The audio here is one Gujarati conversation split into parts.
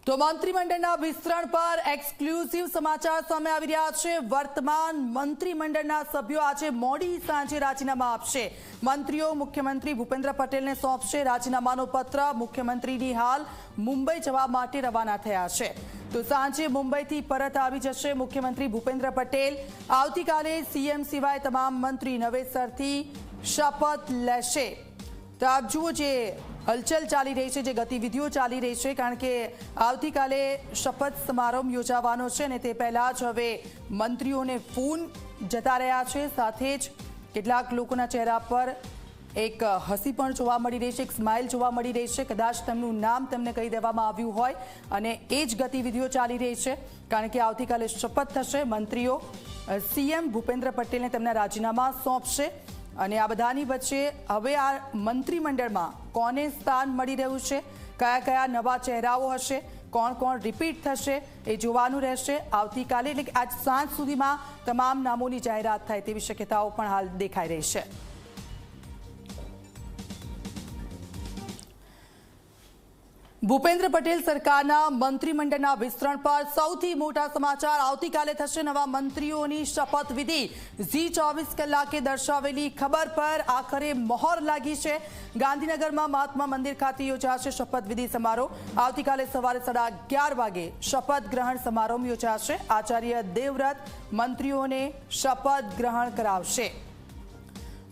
તો મંત્રીમંડળના વિસ્તરણ પર એક્સક્લુઝિવ સમાચાર સામે આવી રહ્યા છે। વર્તમાન મંત્રીમંડળના સભ્યો આજે મોડી સાંજે રાજીનામા આપશે। મંત્રીઓ મુખ્યમંત્રી ભૂપેન્દ્ર પટેલને સોંપશે। રાજીનામાનો પત્ર મુખ્યમંત્રીની હાલ મુંબઈ જવા માટે રવાના થયા છે। તો સાંજે મુંબઈથી પરત આવી જશે મુખ્યમંત્રી ભૂપેન્દ્ર પટેલ। આવતીકાલે સીએમ સિવાય તમામ મંત્રી નવેસરથી શપથ લેશે। તો આપ જુઓ જે હલચલ ચાલી રહી છે, જે ગતિવિધિઓ ચાલી રહી છે, કારણ કે આવતીકાલે શપથ સમારંભ યોજાવાનો છે અને તે પહેલા જ હવે મંત્રીઓને ફોન જતા રહ્યા છે। સાથે જ કેટલાક લોકોના ચહેરા પર એક હસી પણ જોવા મળી રહી છે, એક સ્માઇલ જોવા મળી રહી છે। કદાચ તેમનું નામ તેમને કહી દેવામાં આવ્યું હોય અને એ જ ગતિવિધિઓ ચાલી રહી છે, કારણ કે આવતીકાલે શપથ થશે। મંત્રીઓ સીએમ ભૂપેન્દ્ર પટેલને તેમના રાજીનામા સોંપશે અને આ બધાની વચ્ચે હવે આ મંત્રીમંડળમાં કોને સ્થાન મળી રહ્યું છે, કયા કયા નવા ચહેરાઓ હશે, કોણ કોણ રિપીટ થશે એ જોવાનું રહેશે। આવતીકાલે એટલે કે આજ સાંજ સુધીમાં તમામ નામોની જાહેરાત થાય તેવી શક્યતાઓ પણ હાલ દેખાઈ રહી છે। ભૂપેન્દ્ર પટેલ સરકારના મંત્રીમંડળના વિસ્તરણ પર સૌથી મોટા સમાચાર। આવતીકાલે થશે નવા મંત્રીઓની શપથવિધિ। ઝી 24 કલાકે દર્શાવેલી ખબર પર આખરે મહોર લાગી છે। ગાંધીનગરમાં મહાત્મા મંદિર ખાતે યોજાશે શપથવિધિ સમારોહ। આવતીકાલે સવારે 11:30 વાગે શપથ ગ્રહણ સમારોહ યોજાશે। આચાર્ય દેવવ્રત મંત્રીઓને શપથ ગ્રહણ કરાવશે।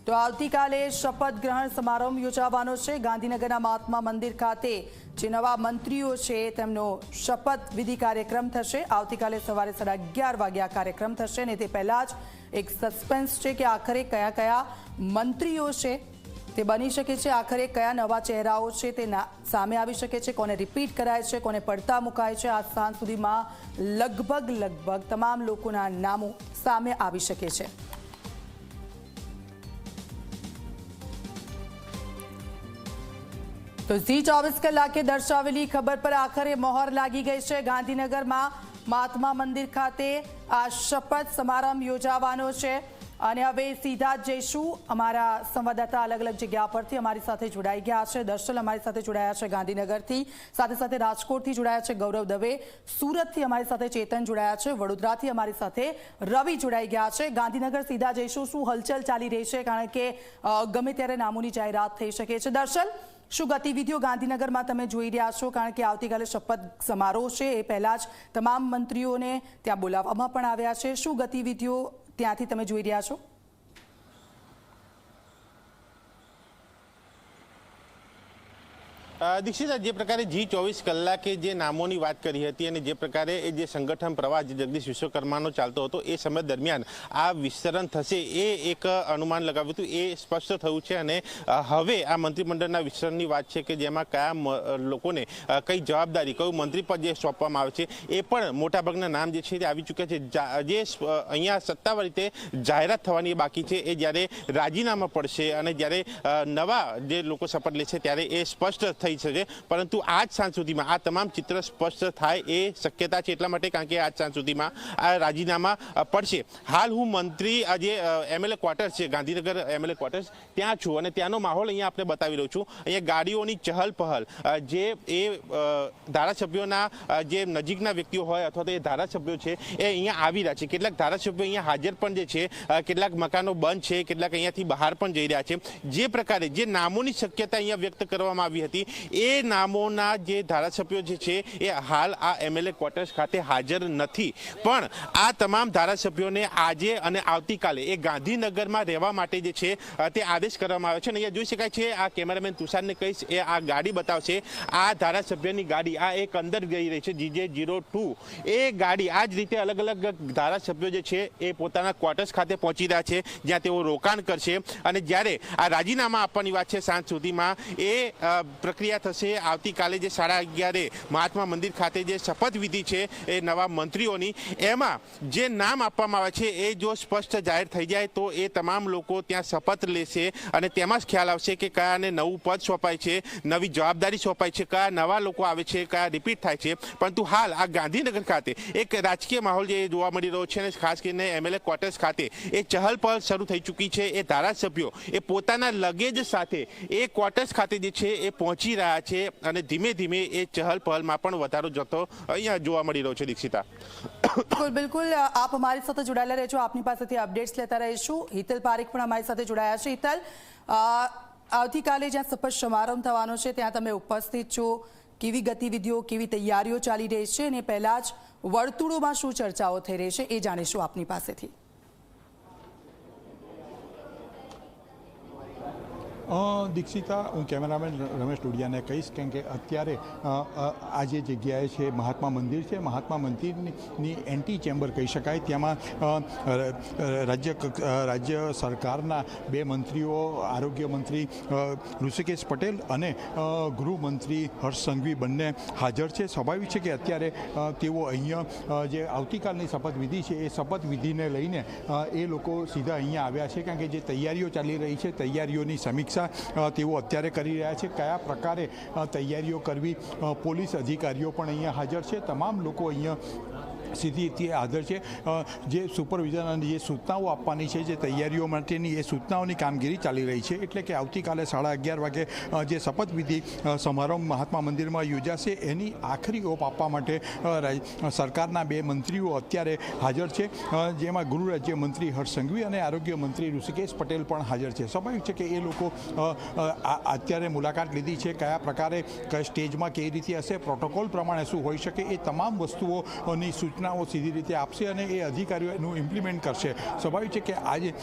તો આવતીકાલે શપથ ગ્રહણ સમારોહ યોજાવાનો છે। ગાંધીનગરના મહાત્મા મંદિર ખાતે જે નવા મંત્રીઓ છે તેમનો શપથવિધિ કાર્યક્રમ થશે। આવતીકાલે સવારે 11:30 વાગે આ કાર્યક્રમ થશે અને તે પહેલા જ એક સસ્પેન્સ છે કે આખરે કયા કયા મંત્રીઓ છે તે બની શકે છે, આખરે કયા નવા ચહેરાઓ છે તે સામે આવી શકે છે, કોને રિપીટ કરાય છે, કોને પડતા મુકાય છે। આ સાંજ સુધીમાં લગભગ તમામ લોકોના નામો સામે આવી શકે છે। તો ઝી 24 કલાકે દર્શાવેલી ખબર પર આખરે મહોર લાગી ગઈ છે। ગાંધીનગરમાં મહાત્મા મંદિર ખાતે આ શપથ સમારંભ યોજાવાનો છે અને હવે સીધા જ જઈશું અમારા સંવાદદાતા અલગ અલગ જગ્યા પરથી અમારી સાથે જોડાઈ ગયા છે। દર્શલ અમારી સાથે જોડાયા છે ગાંધીનગરથી, સાથે સાથે રાજકોટથી જોડાયા છે ગૌરવ દવે, સુરતથી અમારી સાથે ચેતન જોડાયા છે, વડોદરાથી અમારી સાથે રવિ જોડાઈ ગયા છે। ગાંધીનગર સીધા જઈશું, શું હલચલ ચાલી રહી છે, કારણ કે ગમે ત્યારે નામોની જાહેરાત થઈ શકે છે। દર્શલ, શું ગતિવિધિઓ ગાંધીનગરમાં તમે જોઈ રહ્યા છો, કારણ કે આવતીકાલે શપથ સમારોહ છે એ પહેલા જ તમામ મંત્રીઓને ત્યાં બોલાવવામાં પણ આવ્યા છે। શું ગતિવિધિઓ ત્યાંથી તમે જોઈ રહ્યા છો? દીક્ષિતા, જે પ્રકારે ઝી 24 કલાકે જે નામોની વાત કરી હતી અને જે પ્રકારે જે સંગઠન પ્રવાહ જગદીશ વિશ્વકર્માનો ચાલતો હતો એ સમય દરમિયાન આ વિસ્તરણ થશે એ એક અનુમાન લગાવ્યું હતું, એ સ્પષ્ટ થયું છે। અને હવે આ મંત્રીમંડળના વિસ્તરણની વાત છે કે જેમાં કયા લોકોને કઈ જવાબદારી, કયું મંત્રી પદ જે સોંપવામાં આવે છે એ પણ મોટાભાગના નામ જે છે તે આવી ચૂક્યા છે। જે અહીંયા સત્તાવાર રીતે જાહેરાત થવાની બાકી છે એ જ્યારે રાજીનામા પડશે અને જ્યારે નવા જે લોકો શપથ લેશે ત્યારે એ સ્પષ્ટ થઈ છે। પરંતુ આજ સાંજ સુધીમાં આ તમામ ચિત્ર સ્પષ્ટ થાય એ શક્યતા છે, એટલા માટે કારણ કે આજ સાંજ સુધીમાં આ રાજીનામા પડશે। હાલ હું મંત્રી જે એમએલએ ક્વાર્ટર્સ છે, ગાંધીનગર એમએલએ ક્વાર્ટર્સ, ત્યાં છું અને ત્યાંનો માહોલ અહીંયા આપણે બતાવી રહ્યો છું। અહીંયા ગાડીઓની ચહલ પહલ, જે એ ધારાસભ્યોના જે નજીકના વ્યક્તિઓ હોય અથવા તો એ ધારાસભ્યો છે એ અહીંયા આવી રહ્યા છે। કેટલાક ધારાસભ્યો અહીંયા હાજર પણ જે છે, કેટલાક મકાનો બંધ છે, કેટલાક અહીંયાથી બહાર પણ જઈ રહ્યા છે। જે પ્રકારે જે નામોની શક્યતા અહીંયા વ્યક્ત કરવામાં આવી હતી એ નામોના જે ધારાસભ્યો જે છે એ હાલ આ એમએલએ ક્વાર્ટર્સ ખાતે હાજર નથી, પણ આ તમામ ધારાસભ્યોને આજે અને આવતીકાલે એ ગાંધીનગરમાં રહેવા માટે જે છે તે આદેશ કરવામાં આવ્યો છે। અને અહીંયા જોઈ શકાય છે, આ કેમેરામેન તુષારને કહીશ એ આ ગાડી બતાવશે, આ ધારાસભ્યની ગાડી આ એક અંદર ગઈ રહી છે GJ02, એ ગાડી આ જ રીતે અલગ અલગ ધારાસભ્યો જે છે એ પોતાના ક્વાર્ટર્સ ખાતે પહોંચી રહ્યા છે, જ્યાં તેઓ રોકાણ કરશે। અને જ્યારે આ રાજીનામા આપવાની વાત છે સાંજ સુધીમાં એ પ્રક્રિયા થશે। આવતીકાલે જે 11:30 મહાત્મા મંદિર ખાતે જે શપથવિધિ છે એ નવા મંત્રીઓની, એમાં જે નામ આપવામાં આવે છે એ જો સ્પષ્ટ જાહેર થઈ જાય તો એ તમામ લોકો ત્યાં શપથ લેશે અને તેમાં જ ખ્યાલ આવશે કે કયાને નવું પદ સોંપાય છે, નવી જવાબદારી સોંપાય છે, કયા નવા લોકો આવે છે, કયા રિપીટ થાય છે। પરંતુ હાલ આ ગાંધીનગર ખાતે એક રાજકીય માહોલ જે જોવા મળી રહ્યો છે અને ખાસ કરીને એમએલએ ક્વાર્ટર્સ ખાતે એ ચહલ પહલ શરૂ થઈ ચૂકી છે। એ ધારાસભ્યો એ પોતાના લગેજ સાથે એ ક્વાર્ટર્સ ખાતે જે છે એ પહોંચી વધી રહ્યા છે અને ધીમે ધીમે એ ચહલ પહલમાં પણ વધારો જતો અહીંયા જોવા મળી રહ્યો છે. દીક્ષિતા, બિલકુલ આપ અમારી સાથે જોડાયેલા રહેજો, આપની પાસેથી અપડેટ્સ લેતા રહીશું. હિતલ પારેખ પણ અમારી સાથે જોડાયા છે. હિતલ, આવતીકાલે જ્યાં શપથ સમારંભ થવાનો છે ત્યાં તમે ઉપસ્થિત છો. કેવી ગતિવિધિઓ, કેવી તૈયારીઓ ચાલી રહી છે અને પહેલા જ વર્તુળોમાં શું ચર્ચાઓ થઈ રહી છે એ જાણીશું આપની પાસેથી. દીક્ષિતા, હું કેમેરામેન રમેશ ટોડિયાને કહીશ કેમ કે અત્યારે આ જે જગ્યાએ છે મહાત્મા મંદિર છે, મહાત્મા મંદિરની એન્ટી ચેમ્બર કહી શકાય. ત્યાંમાં રાજ્ય સરકારના 2 મંત્રીઓ, આરોગ્ય મંત્રી ઋષિકેશ પટેલ અને ગૃહમંત્રી હર્ષ સંઘવી બંને હાજર છે. સ્વાભાવિક છે કે અત્યારે તેઓ અહીંયા જે આવતીકાલની શપથવિધિ છે એ શપથવિધિને લઈને એ લોકો સીધા અહીંયા આવ્યા છે કારણ કે જે તૈયારીઓ ચાલી રહી છે તૈયારીઓની સમીક્ષા તેઓ અત્યારે કરી રહ્યા છે. કયા પ્રકારે તૈયારીઓ કરવી, પોલીસ અધિકારીઓ પણ અહીંયા હાજર છે. તમામ લોકો અહીંયા સીધી રીતે હાજર છે. જે સુપરવિઝન અને જે સૂચનાઓ આપવાની છે, જે તૈયારીઓ માટેની એ સૂચનાઓની કામગીરી ચાલી રહી છે. એટલે કે આવતીકાલે 11:30 વાગે જે શપથવિધિ સમારંભ મહાત્મા મંદિરમાં યોજાશે એની આખરી ઓપ આપવા માટે સરકારના 2 મંત્રીઓ અત્યારે હાજર છે, જેમાં ગૃહ રાજ્ય મંત્રી હર્ષ સંઘવી અને આરોગ્ય મંત્રી ઋષિકેશ પટેલ પણ હાજર છે. સ્વાભાવિક છે કે એ લોકો અત્યારે મુલાકાત લીધી છે. કયા પ્રકારે સ્ટેજમાં કેવી રીતે હશે, પ્રોટોકોલ પ્રમાણે શું હોઈ શકે, એ તમામ વસ્તુઓની સૂચનાઓ સીધી રીતે આપશે અને એ અધિકારીઓ એનું ઇમ્પ્લિમેન્ટ કરશે. સ્વાભાવિક છે કે આજે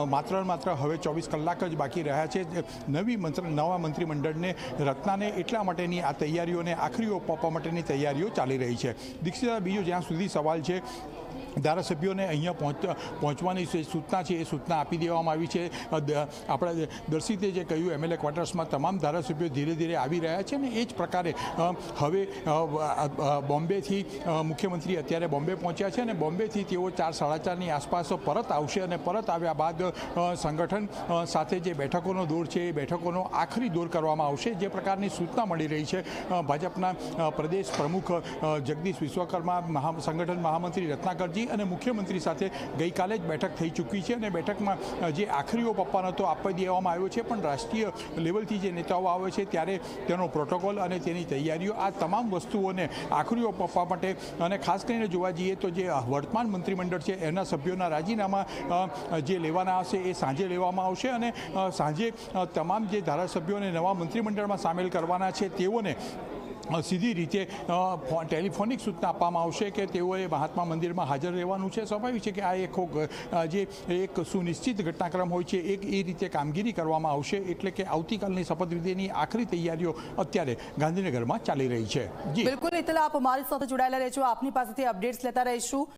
માત્ર હવે 24 કલાક જ બાકી રહ્યા છે નવા મંત્રીમંડળને રચનાને. એટલા માટેની આ તૈયારીઓને આખરી ઓપ આપવા માટેની તૈયારીઓ ચાલી રહી છે. દીક્ષિતા, બીજો જ્યાં સુધી સવાલ છે, ધારાસભ્યોને અહીંયા પહોંચવાની સૂચના છે એ સૂચના આપી દેવામાં આવી છે. આપણા દર્શિતે જે કહ્યું MLA ક્વાર્ટર્સમાં તમામ ધારાસભ્યો ધીરે ધીરે આવી રહ્યા છે અને એ જ પ્રકારે હવે બોમ્બેથી મુખ્યમંત્રી અત્યારે બોમ્બે પહોંચ્યા છે અને બોમ્બેથી તેઓ 4-4:30ની આસપાસ પરત આવશે અને પરત આવ્યા બાદ સંગઠન સાથે જે બેઠકોનો દોર છે એ બેઠકોનો આખરી દોર કરવામાં આવશે. જે પ્રકારની સૂચના મળી રહી છે, ભાજપના પ્રદેશ પ્રમુખ જગદીશ વિશ્વકર્મા, સંગઠન મહામંત્રી રત્નાકરજી અને મુખ્યમંત્રી સાથે ગઈકાલે જ બેઠક થઈ ચૂકી છે અને બેઠકમાં જે આખરી ઓપ આપવાનો તો આપી દેવામાં આવ્યો છે, પણ રાષ્ટ્રીય લેવલથી જે નેતાઓ આવે છે ત્યારે તેનો પ્રોટોકોલ અને તેની તૈયારીઓ, આ તમામ વસ્તુઓને આખરી ઓપ આપવા માટે અને ખાસ કરીને જોવા જઈએ તો જે વર્તમાન મંત્રીમંડળ છે એના સભ્યોના રાજીનામા જે લેવાના હશે એ સાંજે લેવામાં આવશે અને સાંજે તમામ જે ધારાસભ્યોને નવા મંત્રીમંડળમાં સામેલ કરવાના છે તેઓને સીધી રીતે ટેલિફોનિક સૂચના આપવામાં આવશે કે તેઓએ મહાત્મા મંદિરમાં હાજર રહેવાનું છે. સ્વાભાવિક છે કે આ જે એક સુનિશ્ચિત ઘટનાક્રમ હોય છે એ રીતે કામગીરી કરવામાં આવશે. એટલે કે આવતીકાલની શપથવિધિની આખરી તૈયારીઓ અત્યારે ગાંધીનગરમાં ચાલી રહી છે. બિલકુલ હિતલ, આપ અમારી સાથે જોડાયેલા રહેજો, આપની પાસેથી અપડેટ્સ લેતા રહીશું.